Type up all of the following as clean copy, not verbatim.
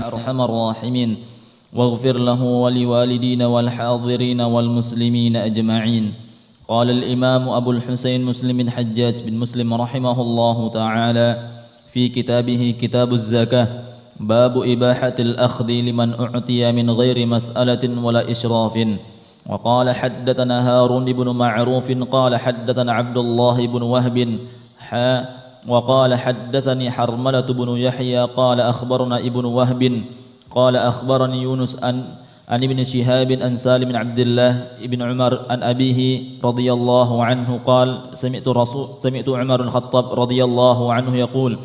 أرحم الراحمين واغفر له ولوالدينا والحاضرين والمسلمين أجمعين. قال الإمام أبو الحسين مسلم بن حجاج بن مسلم رحمه الله تعالى في كتابه كتاب الزكاة: باب إباحة الأخذ لمن أعطي من غير مسألة ولا إشراف. وقال حدثنا هارون بن معروف قال حدثنا عبد الله بن وهب وقال حدثني حرملة بن يحيى قال أخبرنا ابن وهب قال أخبرني يونس عن ابن شهاب عن سالم بن عبد الله بن عمر عن أبيه رضي الله عنه قال سمعت عمر بن الخطاب رضي الله عنه يقول: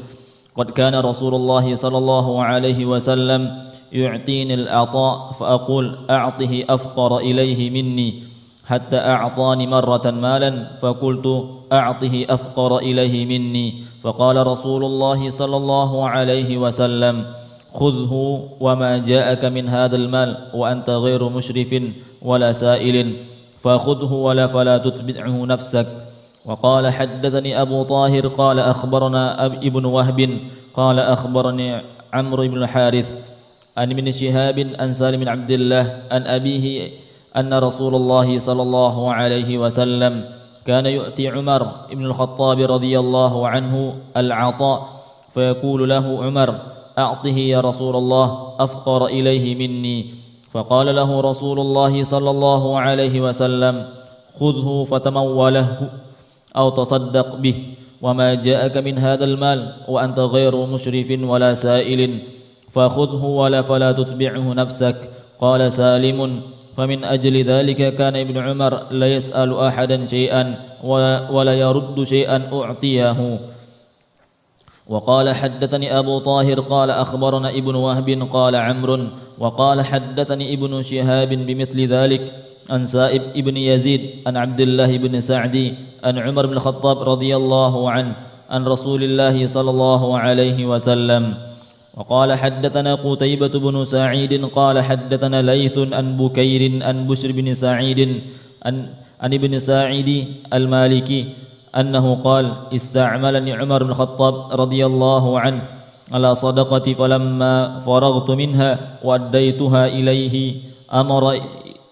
قد كان رسول الله صلى الله عليه وسلم يعطيني العطاء فأقول أعطه أفقر إليه مني، حتى أعطاني مرة مالا فقلت أعطه أفقر إليه مني، فقال رسول الله صلى الله عليه وسلم: خذه وما جاءك من هذا المال وأنت غير مشرف ولا سائل، فخذه ولا فلا تتبعه نفسك. وقال حدثني أبو طاهر قال أخبرنا ابن وهب قال أخبرني عمرو بن الحارث عن ابن شهاب عن سالم بن عبد الله عن أبيه أن رسول الله صلى الله عليه وسلم كان يؤتي عمر بن الخطاب رضي الله عنه العطاء فيقول له عمر: أعطه يا رسول الله أفقر إليه مني، فقال له رسول الله صلى الله عليه وسلم: خذه فتموله أو تصدق به، وما جاءك من هذا المال وأنت غير مشرف ولا سائل، فخذه ولا فلا تتبعه نفسك. قال سالم: فمن أجل ذلك كان ابن عمر لا يسأل أحدا شيئا ولا يرد شيئا أعطيه. وقال حدثني أبو طاهر قال أخبرنا ابن وهب قال عمرو وقال حدثني ابن شهاب بمثل ذلك عن سائب ابن يزيد عن عبد الله بن سعدي عن عمر بن الخطاب رضي الله عنه عن رسول الله صلى الله عليه وسلم. وقال حدثنا قتيبة بن سعيد قال حدثنا ليث عن بكير عن بشر بن سعيد عن ابن سعيد المالكي أنه قال: استعملني عمر بن الخطاب رضي الله عنه على صدقتي، فلما فرغت منها وأديتها إليه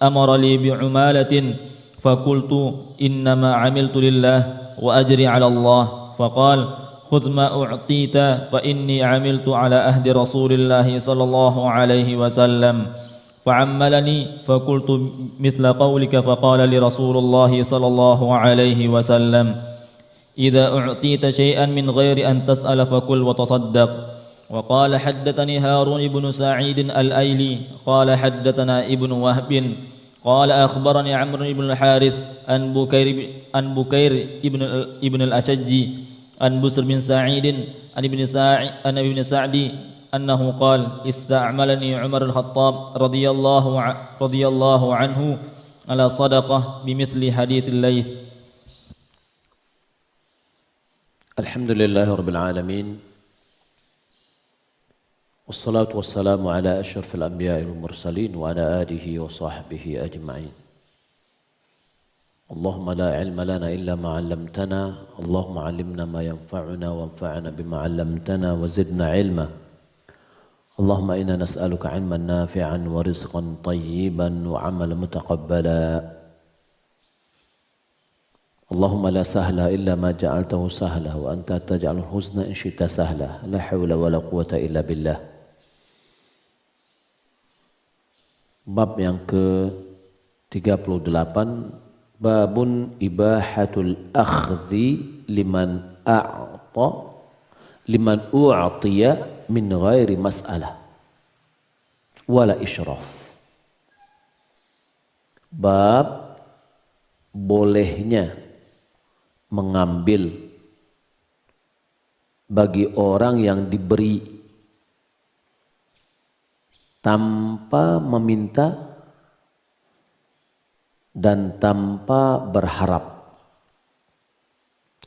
أمر لي بعمالة، فقلت: إنما عملت لله وأجري على الله، فقال: خذ ما أعطيت فإني عملت على عهد رسول الله صلى الله عليه وسلم، فعملني فقلت مثل قولك، فقال لي رسول الله صلى الله عليه وسلم: إذا أعطيت شيئا من غير أن تسأل فكل وتصدق. وقال حدثني هارون بن سعيد الأيلي قال حدثنا ابن وهب قال أخبرني عمرو بن الحارث عن بكير ابن الأشج عن بسر بن سعيد عن ابن سعد أنه قال: استعملني عمر الخطاب رضي الله عنه على صدقة بمثل حديث الليث. الحمد لله رب العالمين، والصلاة والسلام على أشرف الأنبياء والمرسلين وعلى آله وصحبه أجمعين. اللهم لا علم لنا إلا ما علمتنا، اللهم علمنا ما ينفعنا وانفعنا بما علمتنا وزدنا علما. اللهم إنا نسألك علما نافعا ورزقا طيبا وعملا متقبلا. اللهم لا سهل إلا ما جعلته سهلا وأنت تجعل الحزن إن شئت سهلا، لا حول ولا قوة إلا بالله. Bab yang ke-38, babun ibahatul akhdhi liman u'tiya min ghairi mas'alah wala isyraf. Bab bolehnya mengambil bagi orang yang diberi tanpa meminta dan tanpa berharap.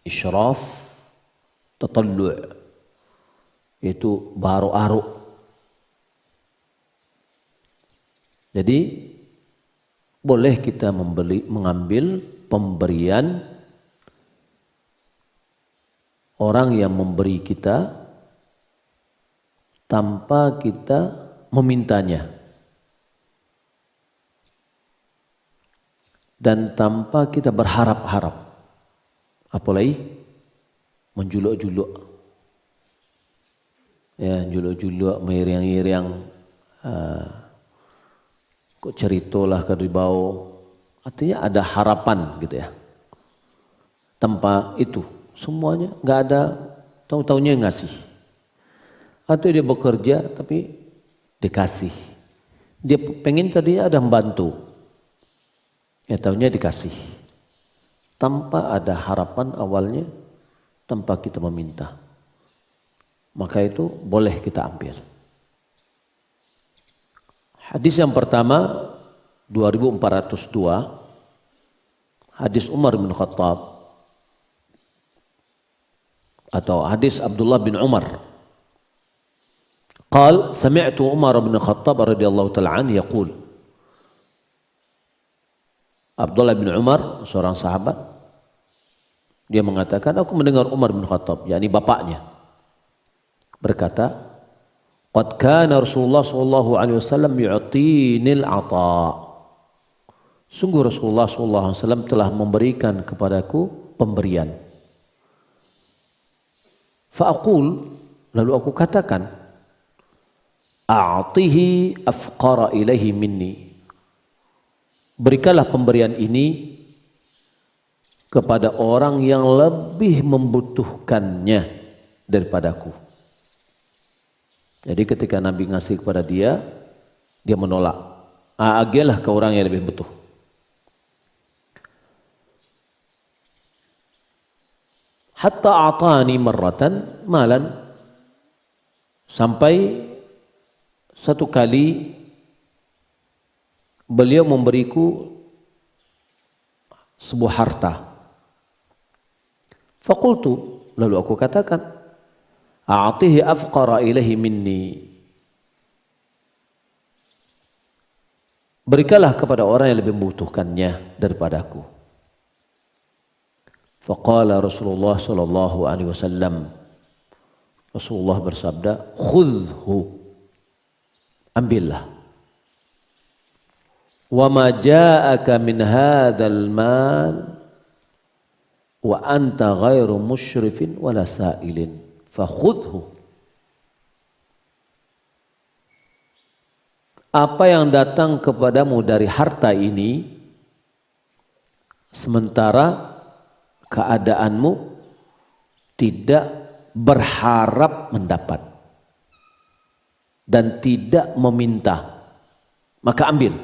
Isyraf, tatallu', itu baru-aru. Jadi boleh kita mengambil pemberian orang yang memberi kita tanpa kita memintanya dan tanpa kita berharap-harap, apalagi menjuluk-juluk, ya juluk-juluk, meriang-iriang, kok ceritalah ke dibau, artinya ada harapan gitu ya. Tanpa itu semuanya nggak ada, tahu-taunya ngasih. Atau dia bekerja tapi dikasih. Dia pengen tadinya ada membantu, ya tahunya dikasih. Tanpa ada harapan awalnya, tanpa kita meminta. Maka itu boleh kita ambil. Hadis yang pertama 2402, hadis Umar bin Khattab atau hadis Abdullah bin Umar. Qal sami'tu Umar bin Khattab radhiyallahu ta'ala anhu yaqul. Abdullah bin Umar seorang sahabat, dia mengatakan, aku mendengar Umar bin Khattab, yakni bapaknya, berkata, qad kana Rasulullah sallallahu alaihi wasallam yu'tinil 'ata. Sungguh Rasulullah sallallahu alaihi wasallam telah memberikan kepadaku pemberian. Fa aqul, lalu aku katakan, a'tihi afqara ilaihi minni. Berikanlah pemberian ini kepada orang yang lebih membutuhkannya daripadaku. Jadi ketika Nabi ngasih kepada dia, dia menolak. Agilah ke orang yang lebih butuh. Hatta atani marratan malan, sampai satu kali beliau memberiku sebuah harta. Faqultu, lalu aku katakan, a'tihi afqara ilaihi minni. Berikanlah kepada orang yang lebih membutuhkannya daripadaku. Faqala Rasulullah sallallahu alaihi wasallam, Rasulullah bersabda, khudhu, ambillah. Wa ma ja'aka min hadzal mal wa anta ghairu musyrifin wala sa'ilin fakhudhu. Apa yang datang kepadamu dari harta ini, sementara keadaanmu tidak berharap mendapat dan tidak meminta, maka ambil.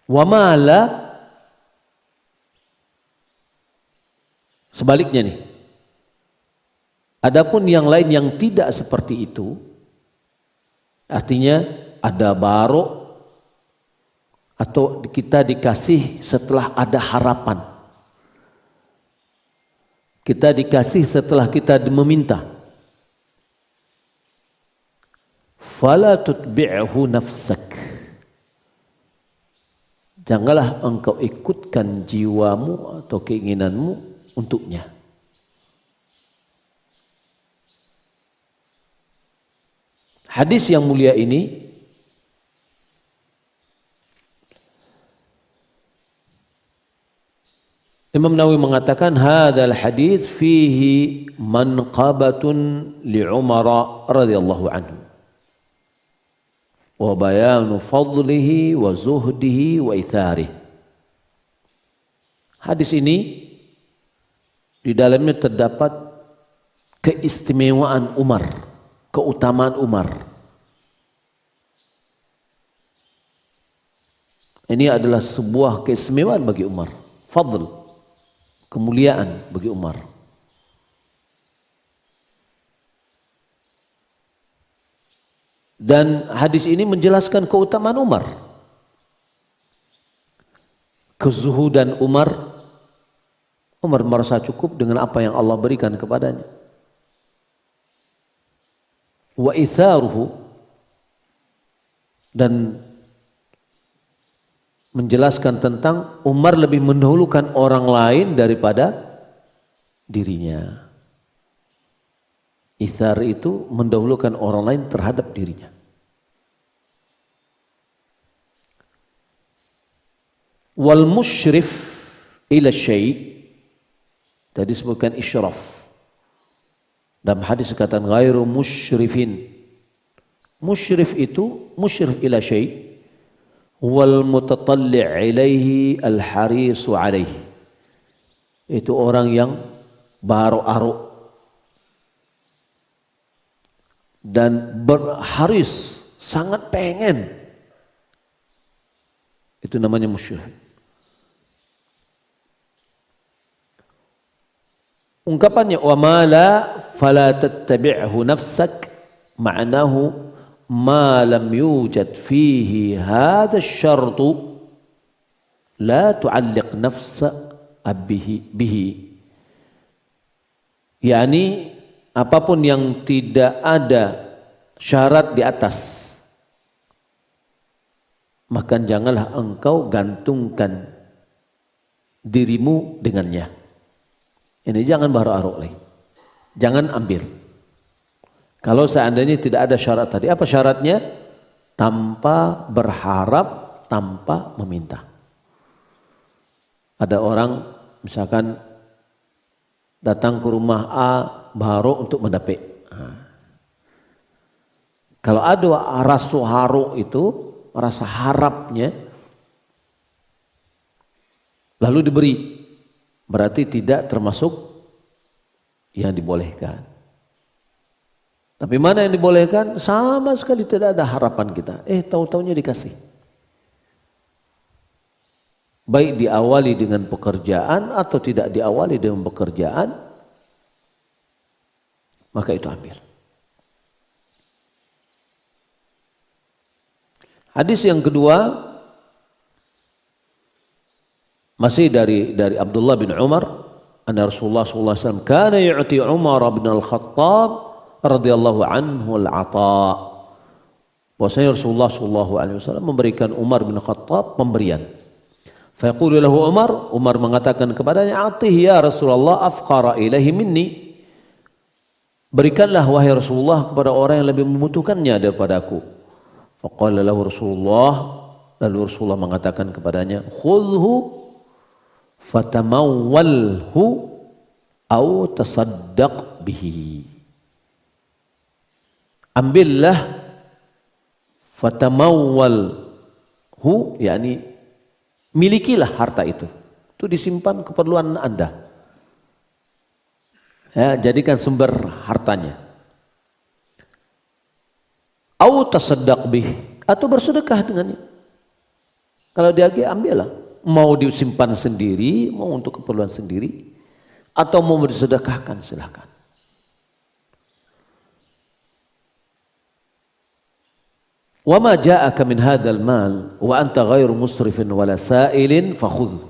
Wa mala, sebaliknya nih. Adapun yang lain yang tidak seperti itu, artinya ada barok atau kita dikasih setelah ada harapan. Kita dikasih setelah kita meminta. Fala tutbi'hu nafsak. Janganlah engkau ikutkan jiwamu atau keinginanmu untuknya. Hadis yang mulia ini Imam Nawawi mengatakan hadzal hadis fihi manqabatun li Umar radhiyallahu anhu wa bayanu fadlihi wa zuhdihi wa itharihi. Hadis ini di dalamnya terdapat keistimewaan Umar, keutamaan Umar. Ini adalah sebuah keistimewaan bagi Umar, fadl, kemuliaan bagi Umar. Dan hadis ini menjelaskan keutamaan Umar, kezuhudan Umar. Umar merasa cukup dengan apa yang Allah berikan kepadanya. Wa itharuhu, dan menjelaskan tentang Umar lebih mendahulukan orang lain daripada dirinya. Ithar itu mendahulukan orang lain terhadap dirinya. Wal musyrif ila syai' tadi disebutkan isyraf. Dalam hadis dikatakan ghairu musyrifin. Musyrif itu musyrif ila syai' wal mutatalli' ilaihi al harisu alaihi. Itu orang yang baru-aru dan berharis, sangat pengen. Itu namanya musyrik. Ungkapannya wa ma la fala tattabi'hu nafsak, ma'nahu ma lam yujad fihi hadha asy-syartu la tu'alliq nafsa bihi. Yani apapun yang tidak ada syarat di atas, maka janganlah engkau gantungkan dirimu dengannya. Ini jangan baru-aru lagi. Jangan ambil. Kalau seandainya tidak ada syarat tadi, apa syaratnya? Tanpa berharap, tanpa meminta. Ada orang misalkan datang ke rumah A baru untuk mendapat. Kalau ada rasa haru itu, rasa harapnya, lalu diberi, berarti tidak termasuk yang dibolehkan. Tapi mana yang dibolehkan? Sama sekali tidak ada harapan kita. Tahu-tahunya dikasih. Baik diawali dengan pekerjaan atau tidak diawali dengan pekerjaan, maka itu ambil. Hadis yang kedua masih dari Abdullah bin Umar, anna Rasulullah sallallahu alaihi wasallam kana yu'ti Umar bin Al-Khattab radhiyallahu anhu al-'ata. Bahwasanya Rasulullah sallallahu alaihi wasallam memberikan Umar bin Khattab pemberian. Fa yaqulu lahu Umar mengatakan kepadanya, "Atih ya Rasulullah afqara ilaihi minni." Berikanlah wahai Rasulullah kepada orang yang lebih membutuhkannya daripada aku. Faqala lahu Rasulullah, lalu Rasulullah mengatakan kepadanya, "Khudhu fatamawwalhu au tasaddaq bihi." Ambillah fatamawwalhu, yakni milikilah harta itu disimpan keperluan Anda. Ya, jadikan sumber hartanya. Au tasaddaq bih, atau bersedekah dengannya. Kalau dia ambillah, mau disimpan sendiri, mau untuk keperluan sendiri, atau mau disedekahkan, silakan. Wa ma ja'aka min hadzal mal wa anta ghairu musrifin wala sa'ilin fakhudh.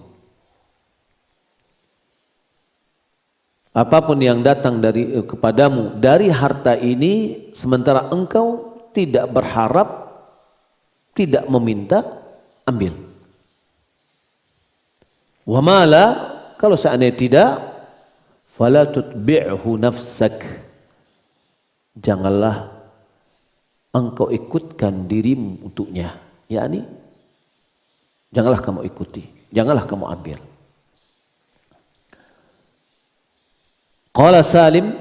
Apapun yang datang kepadamu dari harta ini sementara engkau tidak berharap, tidak meminta, ambil. Wa ma la, kalau seandainya tidak, fala tutbi'hu nafsak. Janganlah engkau ikutkan dirimu untuknya, yakni janganlah kamu ikuti, janganlah kamu ambil. Qala Salim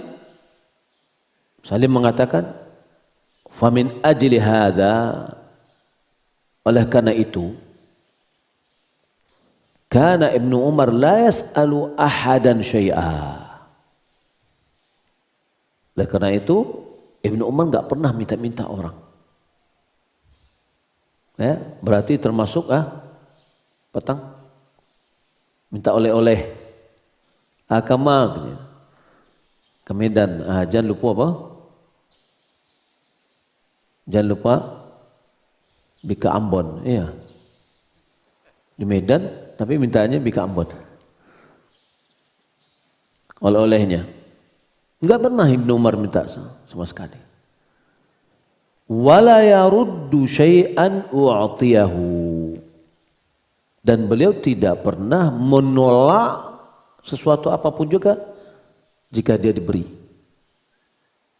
mengatakan, famin ajli hadza, oleh karena itu, kana Ibnu Umar la yas'alu ahadan syai'a. Oleh karena itu Ibnu Umar enggak pernah minta-minta orang. Ya, berarti termasuk petang minta oleh-oleh. Akama ke Medan, jangan lupa apa? Jangan lupa Bika Ambon, iya. Di Medan, tapi mintanya Bika Ambon. Oleh-olehnya. Enggak pernah Ibnu Umar minta sama sekali. Wala yaruddu syai'an u'tiyahu. Dan beliau tidak pernah menolak sesuatu apapun juga jika dia diberi.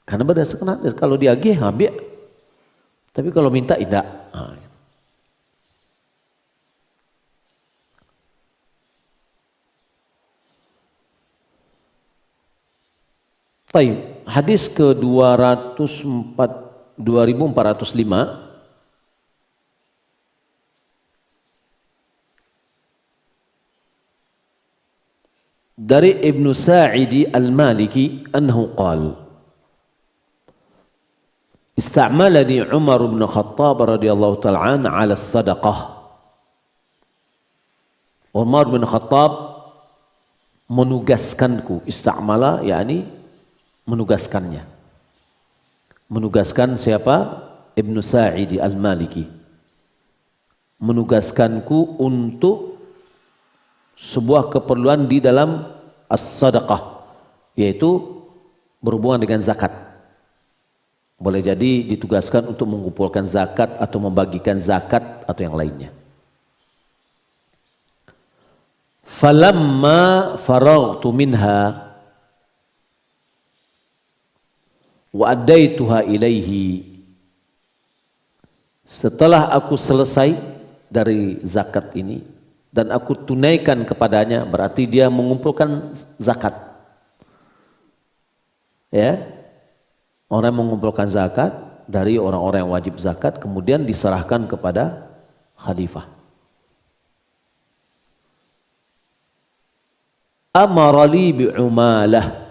Karena berdasarkan hadis, kalau diagih ambil, tapi kalau minta tidak. Baik, hadis ke 2405 dari Ibnu Sa'idi Al-Maliki annahu qala ista'malani Umar bin Khattab radhiyallahu ta'ala an 'ala as-sadaqah. Umar bin Khattab menugaskanku, ista'mala yakni menugaskannya. Menugaskan siapa? Ibnu Sa'idi Al-Maliki. Menugaskanku untuk sebuah keperluan di dalam as-sadaqah, yaitu berhubungan dengan zakat. Boleh jadi ditugaskan untuk mengumpulkan zakat atau membagikan zakat atau yang lainnya. Falamma faraghtu minha wa addaituha ilaihi, setelah aku selesai dari zakat ini dan aku tunaikan kepadanya, berarti dia mengumpulkan zakat. Ya, orang mengumpulkan zakat dari orang-orang yang wajib zakat, kemudian diserahkan kepada khalifah. Amarali bi'umalah,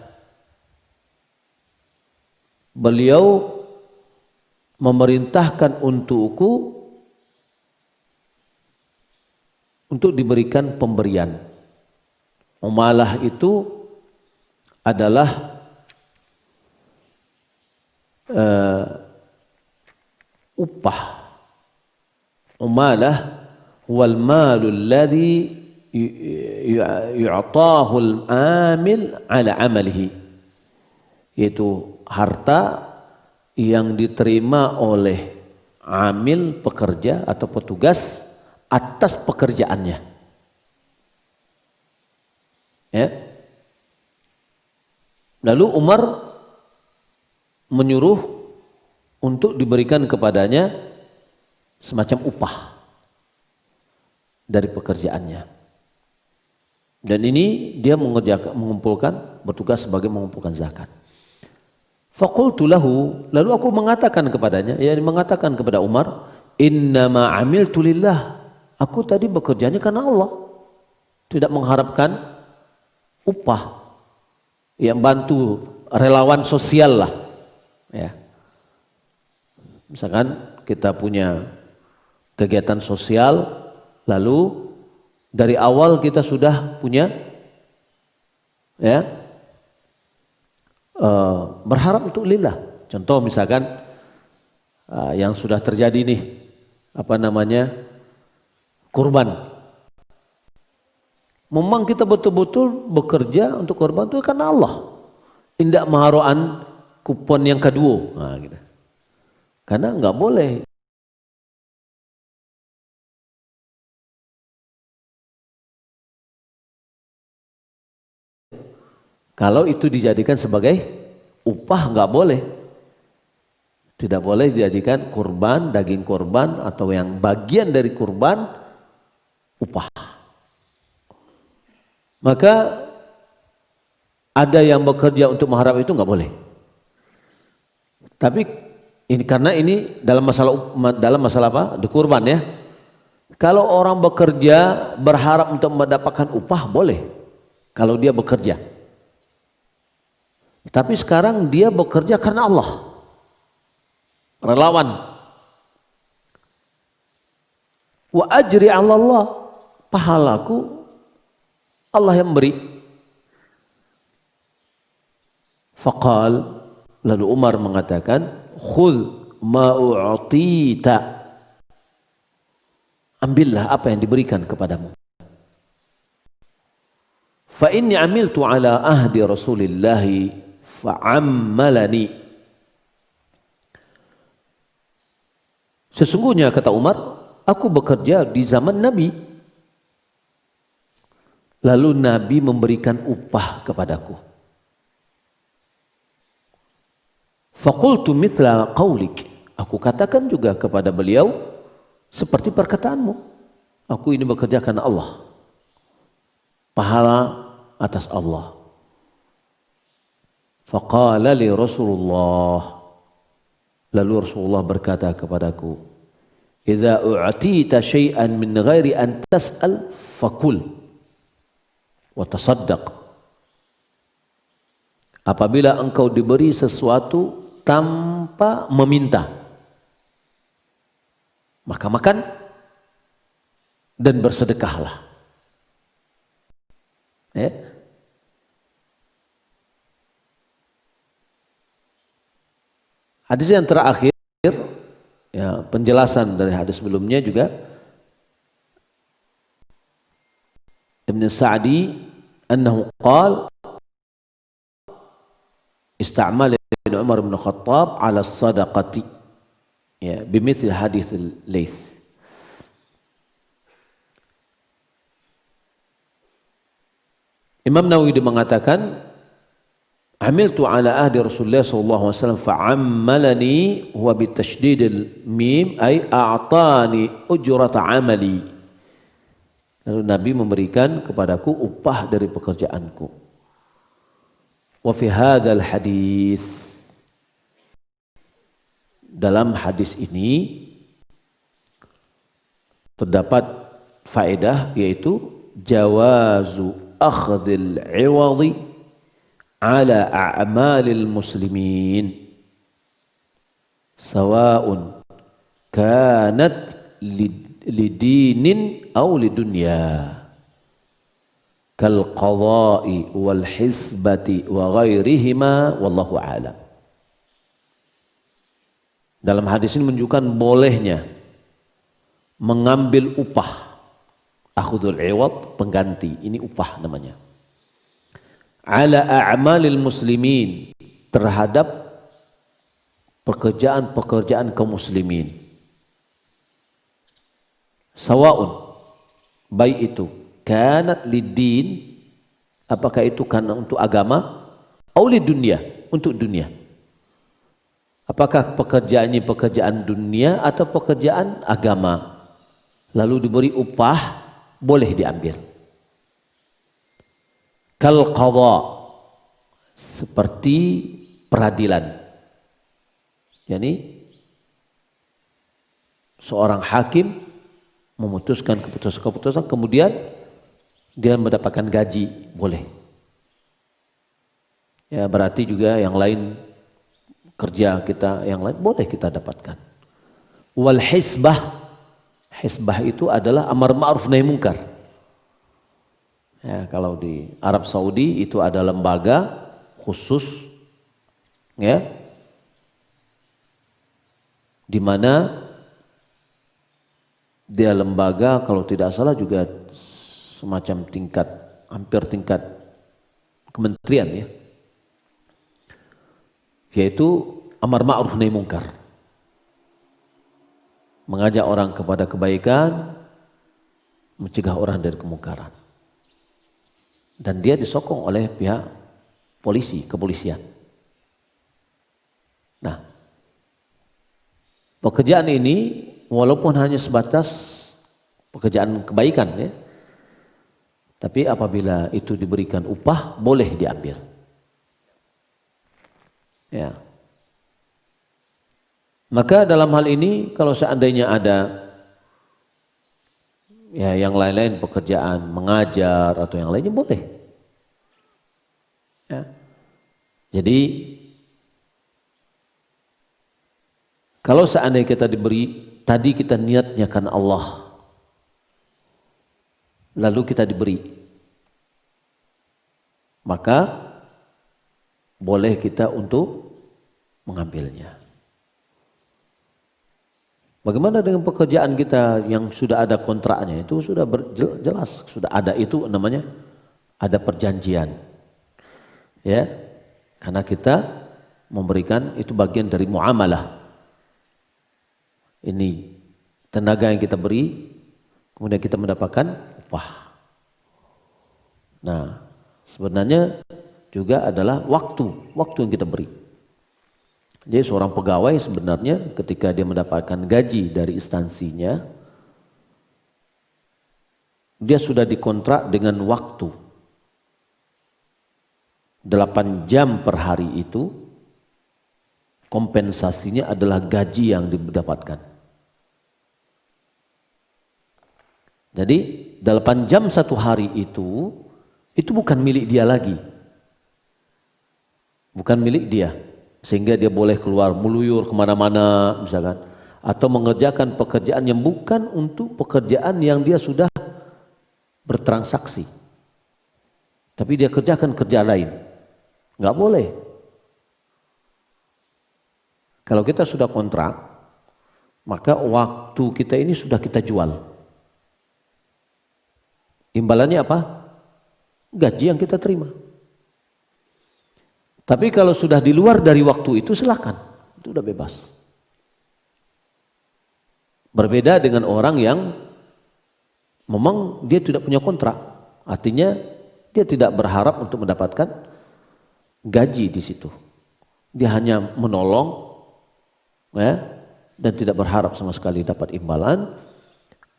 beliau memerintahkan untukku untuk diberikan pemberian. Umalah itu adalah upah. Umalah wal malul ladzi yu'tahu al-amil ala amalihi, yaitu harta yang diterima oleh amil, pekerja atau petugas atas pekerjaannya. Ya. Lalu Umar menyuruh untuk diberikan kepadanya semacam upah dari pekerjaannya. Dan ini dia mengumpulkan, bertugas sebagai mengumpulkan zakat. Faqultu lahu, lalu aku mengatakan kepadanya, yakni mengatakan kepada Umar, innama amiltu lillah, aku tadi bekerjanya karena Allah, tidak mengharapkan upah. Yang bantu relawan sosial lah, ya. Misalkan kita punya kegiatan sosial, lalu dari awal kita sudah punya, ya, berharap untuk lillah. Contoh misalkan yang sudah terjadi nih, kurban. Memang kita betul-betul bekerja untuk kurban itu karena Allah. Indak maharoan kupon yang kedua. Nah, gitu. Karena nggak boleh. Kalau itu dijadikan sebagai upah, nggak boleh. Tidak boleh dijadikan kurban, daging kurban atau yang bagian dari kurban upah. Maka ada yang bekerja untuk mengharap itu nggak boleh. Tapi ini karena ini dalam masalah apa? Di kurban, ya. Kalau orang bekerja berharap untuk mendapatkan upah boleh. Kalau dia bekerja. Tapi sekarang dia bekerja karena Allah. Relawan. Wa ajri 'ala Allah, pahalaku Allah yang beri. Faqal, lalu Umar mengatakan, khudh ma u'tita, ambillah apa yang diberikan kepadamu. Fa inni amiltu ala ahdi Rasulillah fa'ammalani. Sesungguhnya kata Umar, aku bekerja di zaman Nabi, lalu Nabi memberikan upah kepadaku. Faqultu mithla qaulik. Aku katakan juga kepada beliau seperti perkataanmu. Aku ini bekerja karena Allah. Pahala atas Allah. Faqala li Rasulullah. Lalu Rasulullah berkata kepadaku, "Idza u'tita syai'an min ghairi an tas'al fakul wa tasaddaq." Apabila engkau diberi sesuatu tanpa meminta, maka makan dan bersedekahlah. Hadis yang terakhir, ya, penjelasan dari hadis sebelumnya juga, Ibn Sa'di annahu qala ista'mal Ibn Umar bin Khattab ala sadaqati, ya, bimithil hadis al-Laits. Imam Nawawi mengatakan, amiltu ala ahdi Rasulullah sallallahu alaihi wasallam fa'ammalani huwa bitasydidil mim ay a'tani ujrata amali. Lalu Nabi memberikan kepadaku upah dari pekerjaanku. Wa fi hadzal hadis, dalam hadis ini terdapat faedah, yaitu jawazu akhdhil 'iwadhi ala a'malil muslimin sawa'un kanat lidinin aw lidunya kal qada'i wal hisbati wa ghairihima wallahu a'lam. Dalam hadis ini menunjukkan bolehnya mengambil upah, akhdhul 'iwad, pengganti, ini upah namanya, ala a'malil muslimin, terhadap pekerjaan-pekerjaan kaum muslimin. Sawaun, baik itu kanat lidin, apakah itu karena untuk agama, atau lidunya, untuk dunia. Apakah pekerjaannya pekerjaan dunia atau pekerjaan agama, lalu diberi upah, boleh diambil. Kal qadha, seperti peradilan. Yani seorang hakim memutuskan keputusan-keputusan, kemudian dia mendapatkan gaji, boleh. Ya, berarti juga yang lain, kerja kita yang lain boleh kita dapatkan. Wal hisbah, hisbah itu adalah amar ma'ruf nahi mungkar. Ya, kalau di Arab Saudi itu ada lembaga khusus, ya, di mana dia lembaga, kalau tidak salah juga semacam tingkat, hampir tingkat kementerian, ya, yaitu amar ma'ruf nahi mungkar, mengajak orang kepada kebaikan, mencegah orang dari kemungkaran. Dan dia disokong oleh pihak polisi, kepolisian. Nah, pekerjaan ini walaupun hanya sebatas pekerjaan kebaikan, ya, tapi apabila itu diberikan upah, boleh diambil. Ya. Maka dalam hal ini kalau seandainya ada, ya, yang lain-lain pekerjaan mengajar atau yang lainnya, boleh. Ya. Jadi kalau seandainya kita diberi, tadi kita niatnya karena Allah, lalu kita diberi, maka boleh kita untuk mengambilnya. Bagaimana dengan pekerjaan kita yang sudah ada kontraknya? Itu sudah jelas, sudah ada, itu namanya ada perjanjian. Ya, karena kita memberikan, itu bagian dari muamalah. Ini tenaga yang kita beri, kemudian kita mendapatkan upah. Nah, sebenarnya juga adalah waktu yang kita beri. Jadi seorang pegawai sebenarnya ketika dia mendapatkan gaji dari instansinya, dia sudah dikontrak dengan waktu 8 jam per hari itu, kompensasinya adalah gaji yang didapatkan. Jadi 8 jam satu hari itu bukan milik dia lagi. Bukan milik dia. Sehingga dia boleh keluar meluyur kemana-mana misalkan. Atau mengerjakan pekerjaan yang bukan untuk pekerjaan yang dia sudah bertransaksi. Tapi dia kerjakan kerja lain. Nggak boleh. Kalau kita sudah kontrak, maka waktu kita ini sudah kita jual. Imbalannya apa? Gaji yang kita terima. Tapi kalau sudah di luar dari waktu itu silakan, itu udah bebas. Berbeda dengan orang yang memang dia tidak punya kontrak, artinya dia tidak berharap untuk mendapatkan gaji di situ. Dia hanya menolong, ya, dan tidak berharap sama sekali dapat imbalan.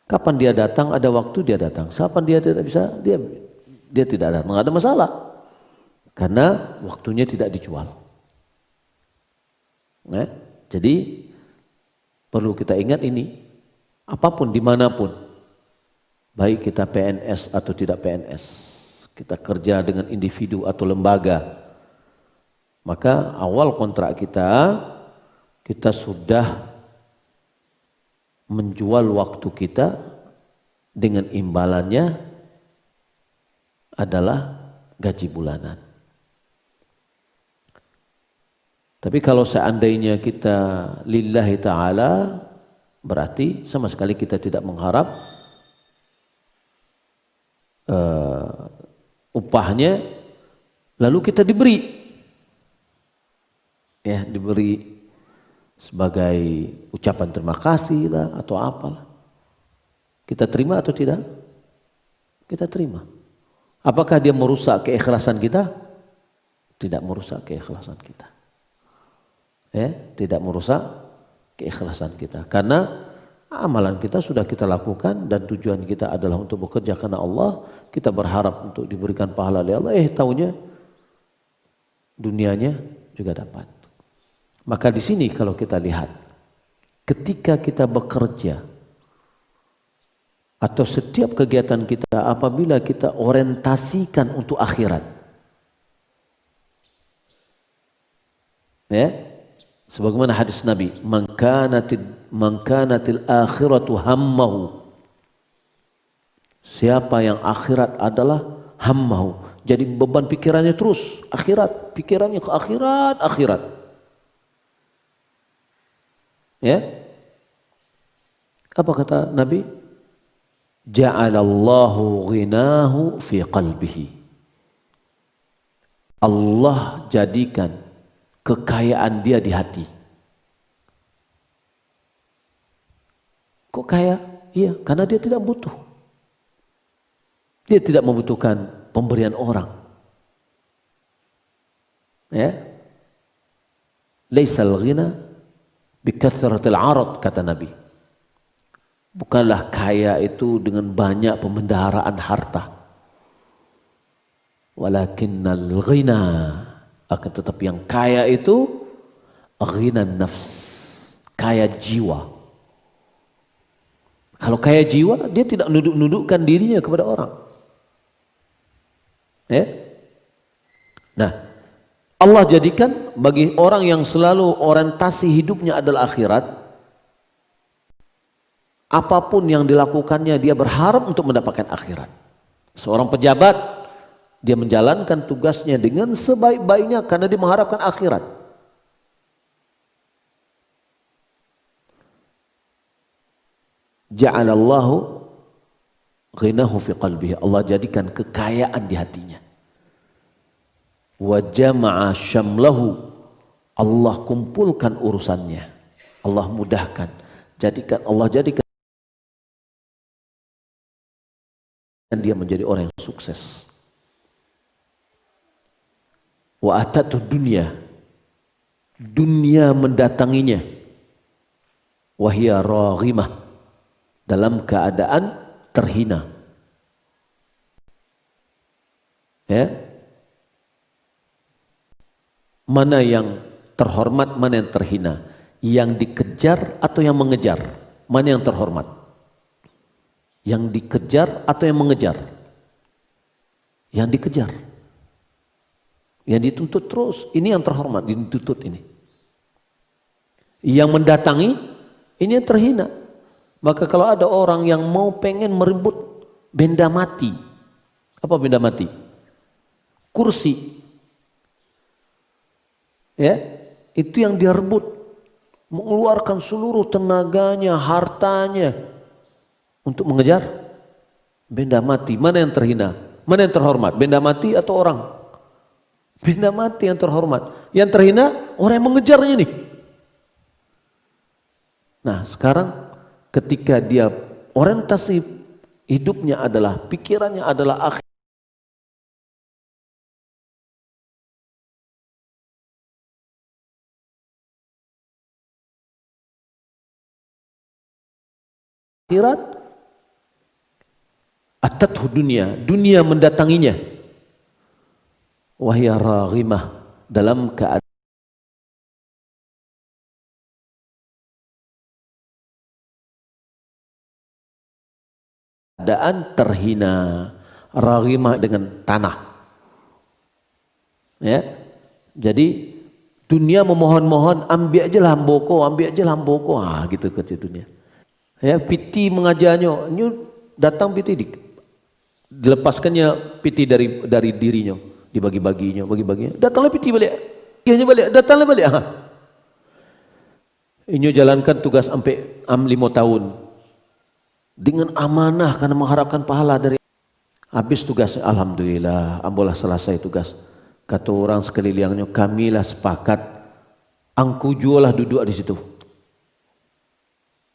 Kapan dia datang, ada waktu dia datang. Kapan dia tidak bisa, dia tidak datang, nggak ada masalah. Karena waktunya tidak dijual. Nah, jadi perlu kita ingat ini, apapun dimanapun, baik kita PNS atau tidak PNS, kita kerja dengan individu atau lembaga, maka awal kontrak kita sudah menjual waktu kita dengan imbalannya adalah gaji bulanan. Tapi kalau seandainya kita lillahi ta'ala, berarti sama sekali kita tidak mengharap upahnya, lalu kita diberi, ya, diberi sebagai ucapan terima kasih lah atau apalah. Kita terima atau tidak? Kita terima. Apakah dia merusak keikhlasan kita? Tidak merusak keikhlasan kita. Ya, tidak merusak keikhlasan kita. Karena amalan kita sudah kita lakukan dan tujuan kita adalah untuk bekerja karena Allah. Kita berharap untuk diberikan pahala oleh Allah. Taunya dunianya juga dapat. Maka di sini kalau kita lihat, ketika kita bekerja atau setiap kegiatan kita apabila kita orientasikan untuk akhirat, ya, sebagaimana hadis Nabi, man kanatil akhiratu hammahu, siapa yang akhirat adalah hammahu, jadi beban pikirannya terus akhirat, pikirannya ke akhirat. Ya, apa kata Nabi? Ja'alallahu ghinahu fi qalbihi. Allah jadikan kekayaan dia di hati. Kok kaya? Iya, karena dia tidak butuh. Dia tidak membutuhkan pemberian orang. Ya, laisal ghina bikathratil arad, kata Nabi. Bukanlah kaya itu dengan banyak pemendaharaan harta. Walakinnal ghina, akan tetapi yang kaya itu ghinan nafs, kaya jiwa. Kalau kaya jiwa, dia tidak nunduk-nundukkan dirinya kepada orang. Ya? Nah, Allah jadikan bagi orang yang selalu orientasi hidupnya adalah akhirat, apapun yang dilakukannya dia berharap untuk mendapatkan akhirat. Seorang pejabat, dia menjalankan tugasnya dengan sebaik-baiknya karena dia mengharapkan akhirat. Ja'alallahu ghinahu fi qalbihi, Allah jadikan kekayaan di hatinya. Wa jama'a syamlahu, Allah kumpulkan urusannya, Allah mudahkan, Allah jadikan dia menjadi orang yang sukses. Wa atatu dunya, dunia mendatanginya, wahia raghimah, dalam keadaan terhina. Ya. Mana yang terhormat, mana yang terhina? Yang dikejar atau yang mengejar? Mana yang terhormat? Yang dikejar atau yang mengejar? Yang dikejar. Yang dituntut terus, ini yang terhormat, dituntut ini. Yang mendatangi, ini yang terhina. Maka kalau ada orang yang mau pengen merebut benda mati, apa benda mati? Kursi. Ya, itu yang dia rebut, mengeluarkan seluruh tenaganya, hartanya untuk mengejar benda mati. Mana yang terhina? Mana yang terhormat? Benda mati atau orang? Benda mati yang terhormat. Yang terhina orang yang mengejarnya nih. Nah, sekarang ketika dia orientasi hidupnya adalah, pikirannya adalah akhirat, atathu dunia, dunia mendatanginya, wahya raghimah, dalam keadaan terhina. Raghimah dengan tanah. Ya, jadi dunia memohon-mohon, ambil aja lah hamboko, ambil aja lah hamboko, gitu kata dunia. Ya, piti mengajarnya, ini datang piti, dilepaskannya piti dari dirinya, dibagi-baginya, bagi-baginya, datanglah piti balik, ianya balik, datanglah balik. Ini jalankan tugas sampai 5 tahun dengan amanah karena mengharapkan pahala dari. Habis tugas, alhamdulillah, ambolah selesai tugas. Kata orang sekelilingnya, kamilah sepakat, angku jualah duduk di situ.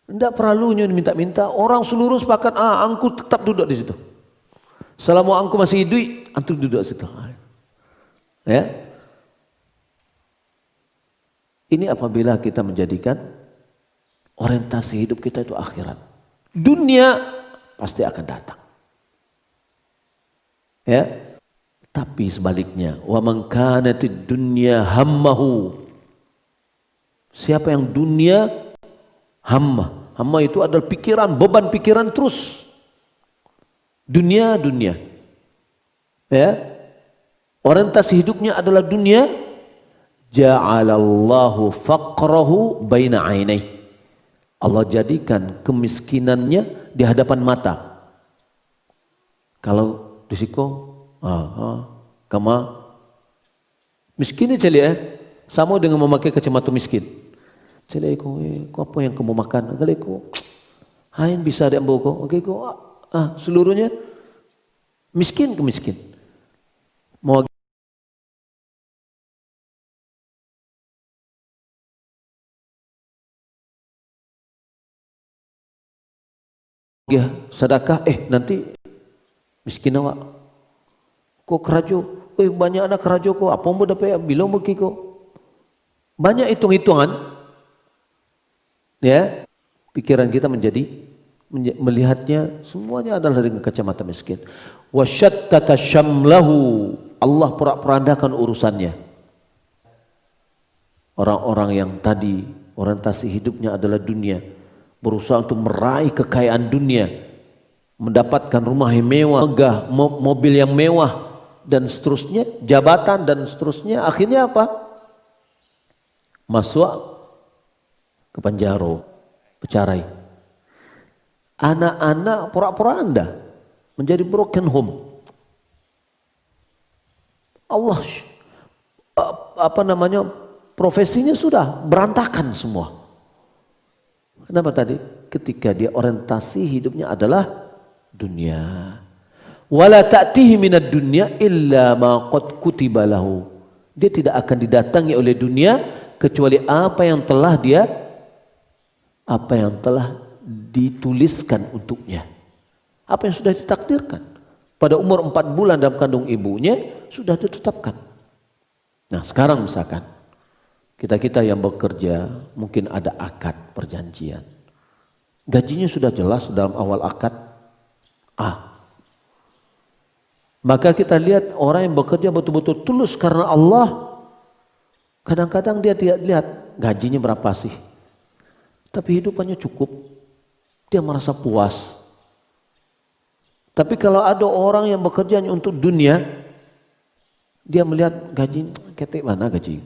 Tidak perlunya minta-minta, orang seluruh sepakat, angku tetap duduk di situ. Selama angku masih hidup, antum duduk di situ. Ya. Ini apabila kita menjadikan orientasi hidup kita itu akhirat. Dunia pasti akan datang. Ya. Tapi sebaliknya, wa man kanatid dunya hammahu. Siapa yang dunia hamma. Hamma itu adalah pikiran, beban pikiran terus. Dunia. Ya. Orientasi hidupnya adalah dunia. Ja'alallahu faqrahu baina ainai. Allah jadikan kemiskinannya di hadapan mata. Kalau disiko, kama miskin celi sama dengan memakai kacamata miskin. Celi ko, apa yang kamu makan? Kali ko, hain bisa ada ambo ko. Oke ko, seluruhnya miskin ke miskin. Mau sedekah, nanti miskin awak. Kok kerajo, banyak anak kerajo kok, apa mau dapat bilang bagi kok. Banyak hitung-hitungan, ya. Pikiran kita melihatnya semuanya adalah dengan kacamata miskin. Wasyattata syamlahu, Allah porak-porandakan urusannya. Orang-orang yang tadi orientasi hidupnya adalah dunia, berusaha untuk meraih kekayaan dunia, mendapatkan rumah yang mewah, megah, mobil yang mewah, dan seterusnya, jabatan dan seterusnya. Akhirnya apa? Masuk ke penjara, bercerai. Anak-anak pura-pura menjadi broken home. Allah profesinya sudah berantakan semua. Kenapa tadi? Ketika dia orientasi hidupnya adalah dunia. Wala ta'tihi minad dunya illa ma qad kutiba lahu. Dia tidak akan didatangi oleh dunia kecuali apa yang telah dituliskan untuknya. Apa yang sudah ditakdirkan. Pada umur 4 bulan dalam kandung ibunya sudah ditetapkan. Nah, sekarang misalkan Kita-kita yang bekerja mungkin ada akad perjanjian. Gajinya sudah jelas dalam awal akad A. Maka kita lihat orang yang bekerja betul-betul tulus karena Allah. Kadang-kadang dia tidak lihat gajinya berapa sih. Tapi hidupannya cukup. Dia merasa puas. Tapi kalau ada orang yang bekerja untuk dunia, dia melihat gaji, ketek mana gaji.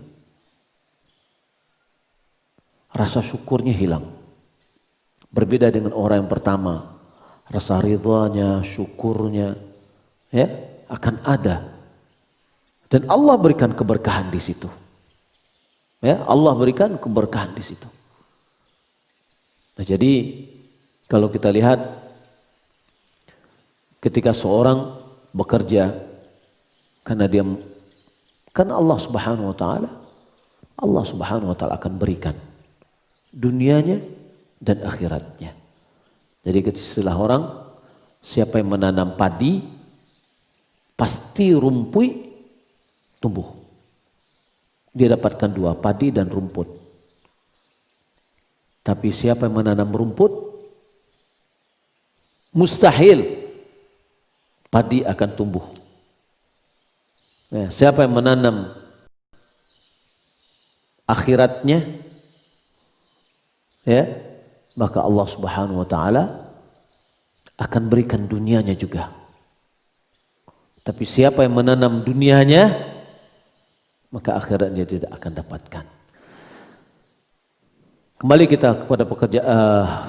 Rasa syukurnya hilang. Berbeda dengan orang yang pertama. Rasa ridhanya, syukurnya ya akan ada. Dan Allah berikan keberkahan di situ. Ya, Allah berikan keberkahan di situ. Nah, jadi kalau kita lihat ketika seorang bekerja karena Allah Subhanahu wa taala, Allah Subhanahu wa taala akan berikan dunianya dan akhiratnya. Jadi istilah orang, siapa yang menanam padi pasti rumput tumbuh. Dia dapatkan dua, padi dan rumput. Tapi siapa yang menanam rumput, mustahil padi akan tumbuh. Ya, siapa yang menanam akhiratnya, ya, maka Allah Subhanahu wa taala akan berikan dunianya juga. Tapi siapa yang menanam dunianya, maka akhiratnya tidak akan dapatkan. Kembali kita kepada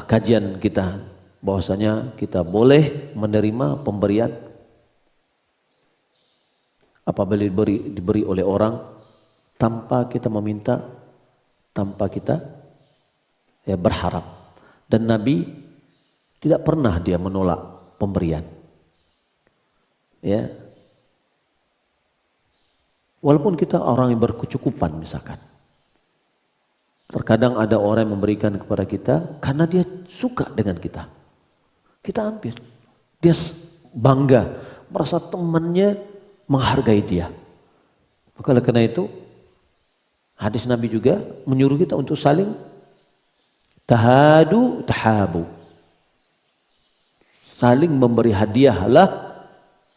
kajian kita, bahwasanya kita boleh menerima pemberian apabila diberi oleh orang tanpa kita meminta, tanpa kita berharap. Dan Nabi tidak pernah dia menolak pemberian. Ya. Walaupun kita orang yang berkecukupan misalkan. Terkadang ada orang yang memberikan kepada kita karena dia suka dengan kita. Kita ambil. Dia bangga, merasa temannya menghargai dia. Maka oleh karena itu hadis Nabi juga menyuruh kita untuk saling tahadu tahabu. Saling memberi hadiahlah,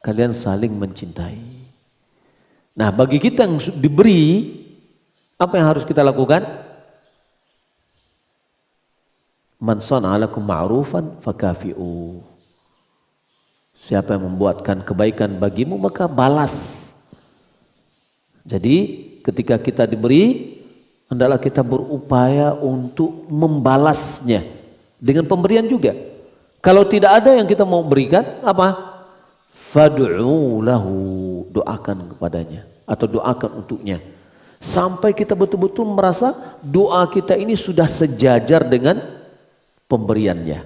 kalian saling mencintai. Nah, bagi kita yang diberi, apa yang harus kita lakukan? Man sana'a lakum ma'rufan fakafi'u. Siapa yang membuatkan kebaikan bagimu, maka balas. Jadi ketika kita diberi, hendaklah kita berupaya untuk membalasnya dengan pemberian juga. Kalau tidak ada yang kita mau berikan, apa? Fad'u lahu, doakan kepadanya atau doakan untuknya. Sampai kita betul-betul merasa doa kita ini sudah sejajar dengan pemberiannya.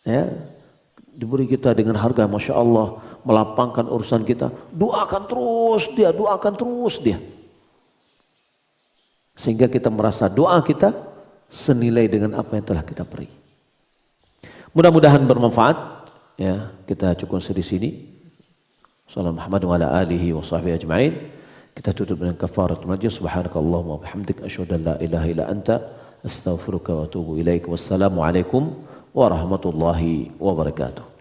Ya, diberi kita dengan harga, Masya Allah, melapangkan urusan kita. Doakan terus dia, doakan terus dia. Sehingga kita merasa doa kita senilai dengan apa yang telah kita beri. Mudah-mudahan bermanfaat. Ya, kita cukup di sini. Sallallahu Muhammad wa ala alihi wa sahbihi ajma'in. Kita tutup dengan kafaratul majlis. Subhanakallahumma wa bihamdik asyhadu an la ilaha illa anta astaghfiruka wa atubu ilaik. Wassalamu alaikum warahmatullahi wabarakatuh.